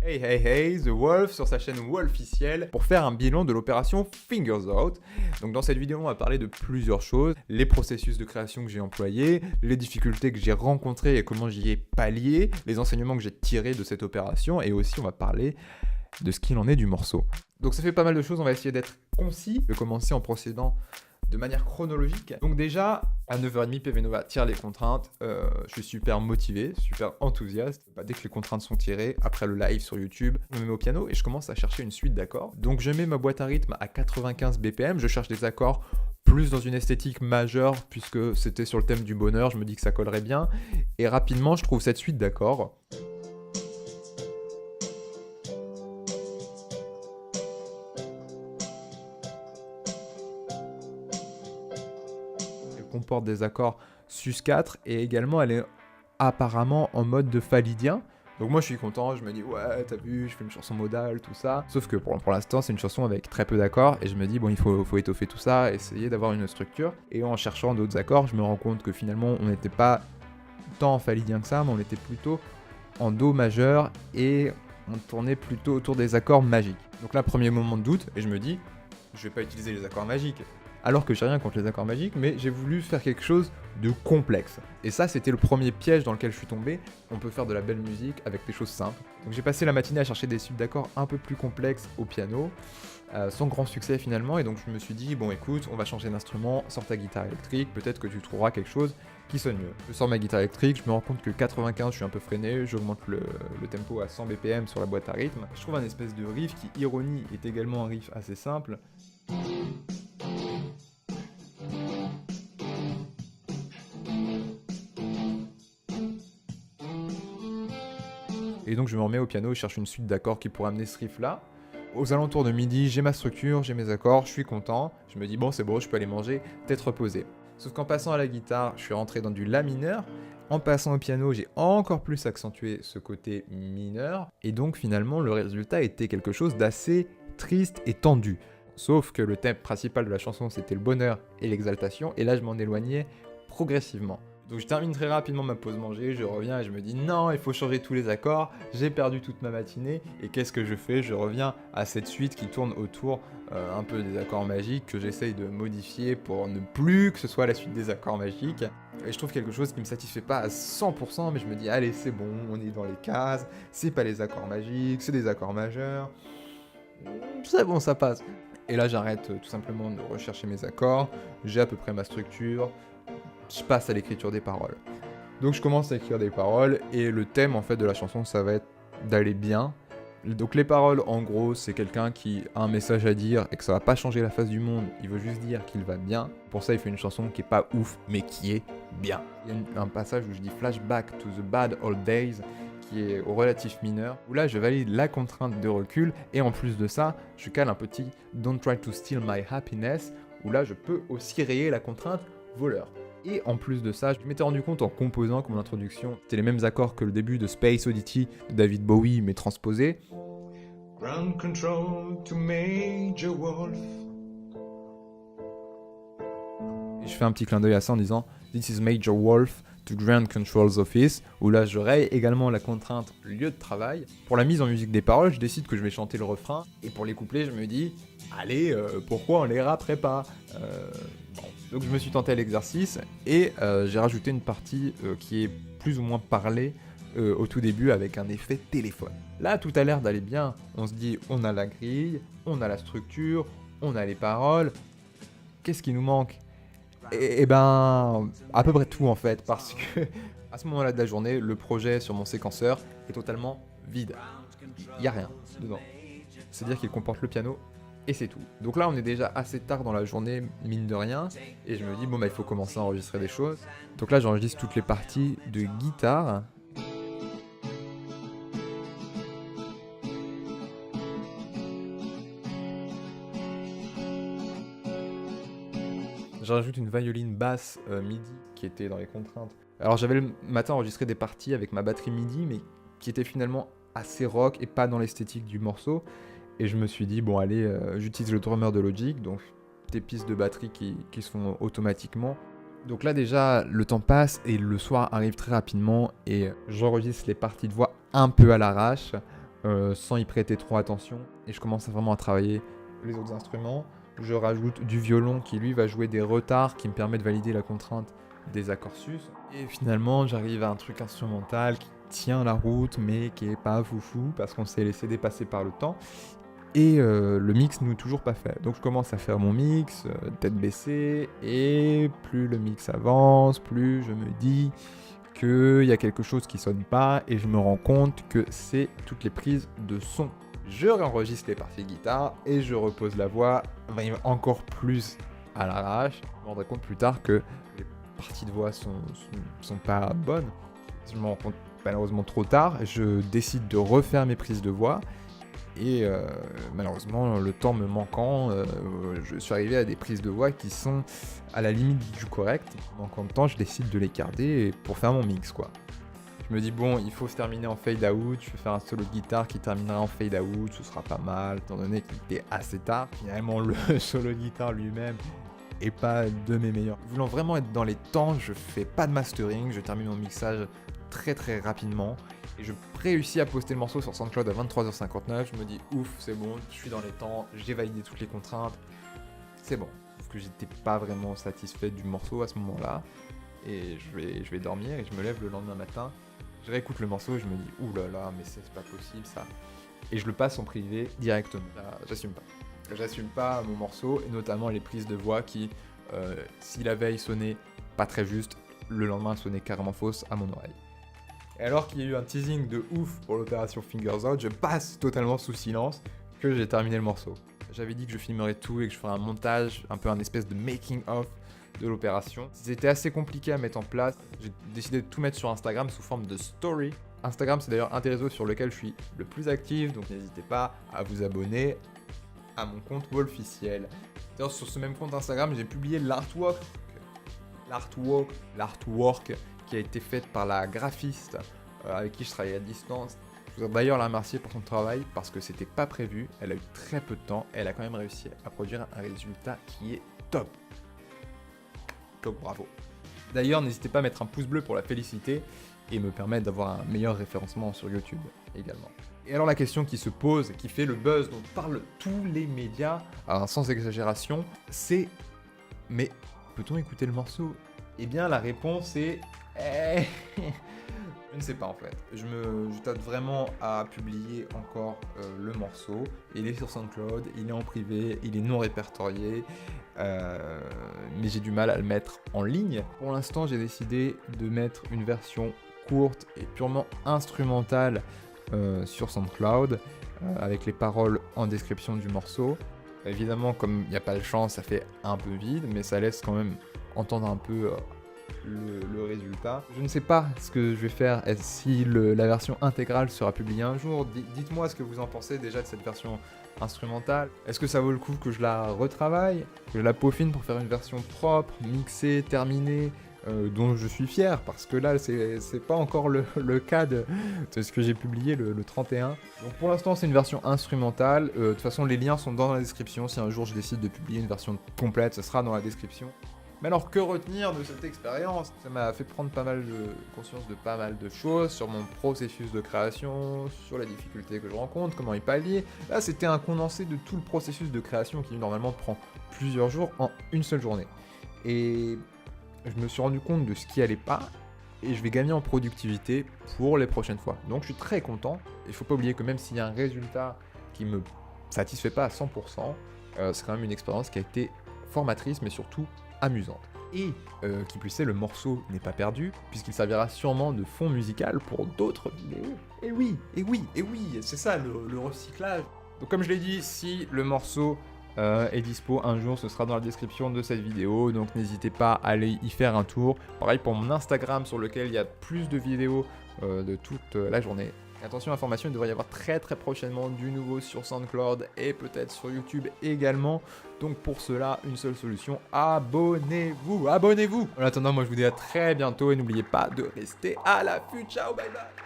Hey hey hey, The Wolf sur sa chaîne Wolfficiel pour faire un bilan de l'opération Fingers Out. Donc dans cette vidéo on va parler de plusieurs choses, les processus de création que j'ai employés, les difficultés que j'ai rencontrées et comment j'y ai pallié, les enseignements que j'ai tirés de cette opération et aussi on va parler de ce qu'il en est du morceau. Donc ça fait pas mal de choses, on va essayer d'être concis. Je vais commencer en procédant de manière chronologique. Donc déjà, à 9h30, PV Nova tire les contraintes. Je suis super motivé, super enthousiaste. Dès que les contraintes sont tirées, après le live sur YouTube, je me mets au piano et je commence à chercher une suite d'accords. Donc je mets ma boîte à rythme à 95 BPM, je cherche des accords plus dans une esthétique majeure, puisque c'était sur le thème du bonheur, je me dis que ça collerait bien. Et rapidement, je trouve cette suite d'accords. Comporte des accords sus4 et également elle est apparemment en mode de fa lydien. Donc moi je suis content, je me dis ouais t'as vu, je fais une chanson modale, tout ça. Sauf que pour l'instant c'est une chanson avec très peu d'accords et je me dis bon il faut étoffer tout ça, essayer d'avoir une structure. Et en cherchant d'autres accords, je me rends compte que finalement on n'était pas tant en fa lydien que ça, mais on était plutôt en do majeur et on tournait plutôt autour des accords magiques. Donc là premier moment de doute et je me dis je vais pas utiliser les accords magiques. Alors que j'ai rien contre les accords magiques, mais j'ai voulu faire quelque chose de complexe. Et ça, c'était le premier piège dans lequel je suis tombé. On peut faire de la belle musique avec des choses simples. Donc j'ai passé la matinée à chercher des suites d'accords un peu plus complexes au piano, sans grand succès finalement, et donc je me suis dit, bon écoute, on va changer d'instrument, sors ta guitare électrique, peut-être que tu trouveras quelque chose qui sonne mieux. Je sors ma guitare électrique, je me rends compte que 95, je suis un peu freiné, j'augmente le tempo à 100 BPM sur la boîte à rythme. Je trouve un espèce de riff qui, ironie, est également un riff assez simple. Et donc je me remets au piano, je cherche une suite d'accords qui pourrait amener ce riff là. Aux alentours de midi, j'ai ma structure, j'ai mes accords, je suis content. Je me dis bon c'est bon, je peux aller manger, tête reposée. Sauf qu'en passant à la guitare, je suis rentré dans du la mineur. En passant au piano, j'ai encore plus accentué ce côté mineur. Et donc finalement, le résultat était quelque chose d'assez triste et tendu. Sauf que le thème principal de la chanson, c'était le bonheur et l'exaltation. Et là, je m'en éloignais progressivement. Donc je termine très rapidement ma pause manger, je reviens et je me dis non, il faut changer tous les accords, j'ai perdu toute ma matinée, et qu'est-ce que je fais? Je reviens à cette suite qui tourne autour un peu des accords magiques, que j'essaye de modifier pour ne plus que ce soit la suite des accords magiques. Et je trouve quelque chose qui me satisfait pas à 100%, mais je me dis allez c'est bon, on est dans les cases, c'est pas les accords magiques, c'est des accords majeurs, c'est bon ça passe. Et là j'arrête tout simplement de rechercher mes accords, j'ai à peu près ma structure, je passe à l'écriture des paroles. Donc je commence à écrire des paroles et le thème en fait de la chanson ça va être d'aller bien. Donc les paroles en gros c'est quelqu'un qui a un message à dire et que ça va pas changer la face du monde, il veut juste dire qu'il va bien. Pour ça il fait une chanson qui est pas ouf mais qui est bien. Il y a un passage où je dis flashback to the bad old days qui est au relatif mineur, où là je valide la contrainte de recul et en plus de ça je cale un petit don't try to steal my happiness où là je peux aussi rayer la contrainte voleur. Et en plus de ça, je m'étais rendu compte en composant que mon introduction, c'était les mêmes accords que le début de Space Oddity de David Bowie, mais transposé. Ground control to Major Wolf. Et je fais un petit clin d'œil à ça en disant This is Major Wolf to Ground Control's Office, où là je raye également la contrainte lieu de travail. Pour la mise en musique des paroles, je décide que je vais chanter le refrain, et pour les couplets, je me dis allez, pourquoi on les rapperait pas Donc je me suis tenté à l'exercice et j'ai rajouté une partie qui est plus ou moins parlée au tout début avec un effet téléphone. Là tout a l'air d'aller bien, on se dit on a la grille, on a la structure, on a les paroles, qu'est-ce qui nous manque? Et ben à peu près tout en fait, parce que à ce moment-là de la journée, le projet sur mon séquenceur est totalement vide. Il n'y a rien dedans. C'est-à-dire qu'il comporte le piano et c'est tout. Donc là on est déjà assez tard dans la journée, mine de rien, et je me dis bon bah il faut commencer à enregistrer des choses. Donc là j'enregistre toutes les parties de guitare. Je rajoute une violine basse MIDI qui était dans les contraintes. Alors j'avais le matin enregistré des parties avec ma batterie MIDI mais qui étaient finalement assez rock et pas dans l'esthétique du morceau. Et je me suis dit, bon allez, j'utilise le drummer de Logic, donc des pistes de batterie qui se font automatiquement. Donc là déjà, le temps passe et le soir arrive très rapidement et j'enregistre les parties de voix un peu à l'arrache sans y prêter trop attention. Et je commence vraiment à travailler les autres instruments. Je rajoute du violon qui lui va jouer des retards qui me permet de valider la contrainte des accords sus. Et finalement j'arrive à un truc instrumental qui tient la route mais qui est pas foufou parce qu'on s'est laissé dépasser par le temps. Et le mix n'est toujours pas fait. Donc je commence à faire mon mix, tête baissée, et plus le mix avance, plus je me dis qu'il y a quelque chose qui sonne pas, et je me rends compte que c'est toutes les prises de son. Je réenregistre les parties de guitare, et je repose la voix encore plus à l'arrache. Je me rendrai compte plus tard que les parties de voix sont pas bonnes. Je me rends compte malheureusement trop tard, je décide de refaire mes prises de voix, et malheureusement, le temps me manquant, je suis arrivé à des prises de voix qui sont à la limite du correct. Manquant de temps, je décide de les garder pour faire mon mix, quoi. Je me dis, bon, il faut se terminer en fade out, je vais faire un solo de guitare qui terminera en fade out, ce sera pas mal, étant donné qu'il était assez tard. Finalement, le solo de guitare lui-même est pas de mes meilleurs. Voulant vraiment être dans les temps, je fais pas de mastering, je termine mon mixage très très rapidement. Et je réussis à poster le morceau sur SoundCloud à 23h59, je me dis ouf, c'est bon, je suis dans les temps, j'ai validé toutes les contraintes, c'est bon. Sauf que j'étais pas vraiment satisfait du morceau à ce moment-là, et je vais dormir, et je me lève le lendemain matin, je réécoute le morceau, et je me dis ouh là là, mais c'est pas possible ça. Et je le passe en privé directement, là, j'assume pas. J'assume pas mon morceau, et notamment les prises de voix qui, si la veille sonnait pas très juste, le lendemain sonnait carrément fausse à mon oreille. Et alors qu'il y a eu un teasing de ouf pour l'opération Fingers Out, je passe totalement sous silence que j'ai terminé le morceau. J'avais dit que je filmerais tout et que je ferais un montage, un peu un espèce de making of de l'opération. C'était assez compliqué à mettre en place. J'ai décidé de tout mettre sur Instagram sous forme de story. Instagram, c'est d'ailleurs un des réseaux sur lequel je suis le plus actif, donc n'hésitez pas à vous abonner à mon compte officiel. D'ailleurs, sur ce même compte Instagram, j'ai publié l'artwork qui a été faite par la graphiste avec qui je travaille à distance. Je voudrais d'ailleurs la remercier pour son travail parce que c'était pas prévu, elle a eu très peu de temps, elle a quand même réussi à produire un résultat qui est top. Donc bravo. D'ailleurs, n'hésitez pas à mettre un pouce bleu pour la féliciter et me permettre d'avoir un meilleur référencement sur YouTube également. Et alors la question qui se pose, qui fait le buzz, dont parlent tous les médias, alors sans exagération, c'est mais peut-on écouter le morceau? Eh bien la réponse est je ne sais pas en fait. Je tâte vraiment à publier encore le morceau. Il est sur SoundCloud, il est en privé, il est non répertorié, mais j'ai du mal à le mettre en ligne. Pour l'instant, j'ai décidé de mettre une version courte et purement instrumentale sur SoundCloud, avec les paroles en description du morceau. Évidemment, comme il n'y a pas le chant, ça fait un peu vide, mais ça laisse quand même entendre un peu le résultat. Je ne sais pas ce que je vais faire, si la version intégrale sera publiée un jour. Dites-moi ce que vous en pensez déjà de cette version instrumentale. Est-ce que ça vaut le coup que je la retravaille, que je la peaufine pour faire une version propre, mixée, terminée, dont je suis fier, parce que là c'est pas encore le cas de ce que j'ai publié le 31. Donc pour l'instant c'est une version instrumentale, de toute façon les liens sont dans la description, si un jour je décide de publier une version complète, ce sera dans la description. Mais alors que retenir de cette expérience? Ça m'a fait prendre pas mal de conscience de pas mal de choses sur mon processus de création, sur les difficultés que je rencontre, comment y pallier. Là c'était un condensé de tout le processus de création qui normalement prend plusieurs jours en une seule journée. Et je me suis rendu compte de ce qui allait pas, et je vais gagner en productivité pour les prochaines fois. Donc je suis très content. Il faut pas oublier que même s'il y a un résultat qui me satisfait pas à 100%, c'est quand même une expérience qui a été formatrice, mais surtout amusante. Et qui plus est, le morceau n'est pas perdu, puisqu'il servira sûrement de fond musical pour d'autres vidéos. Et oui, c'est ça le recyclage. Donc comme je l'ai dit, si le morceau est dispo un jour, ce sera dans la description de cette vidéo, donc n'hésitez pas à aller y faire un tour. Pareil pour mon Instagram sur lequel il y a plus de vidéos de toute la journée. Attention, information, il devrait y avoir très prochainement du nouveau sur SoundCloud et peut-être sur YouTube également. Donc pour cela, une seule solution, abonnez-vous. En attendant, moi je vous dis à très bientôt et n'oubliez pas de rester à l'affût. Ciao, bye bye.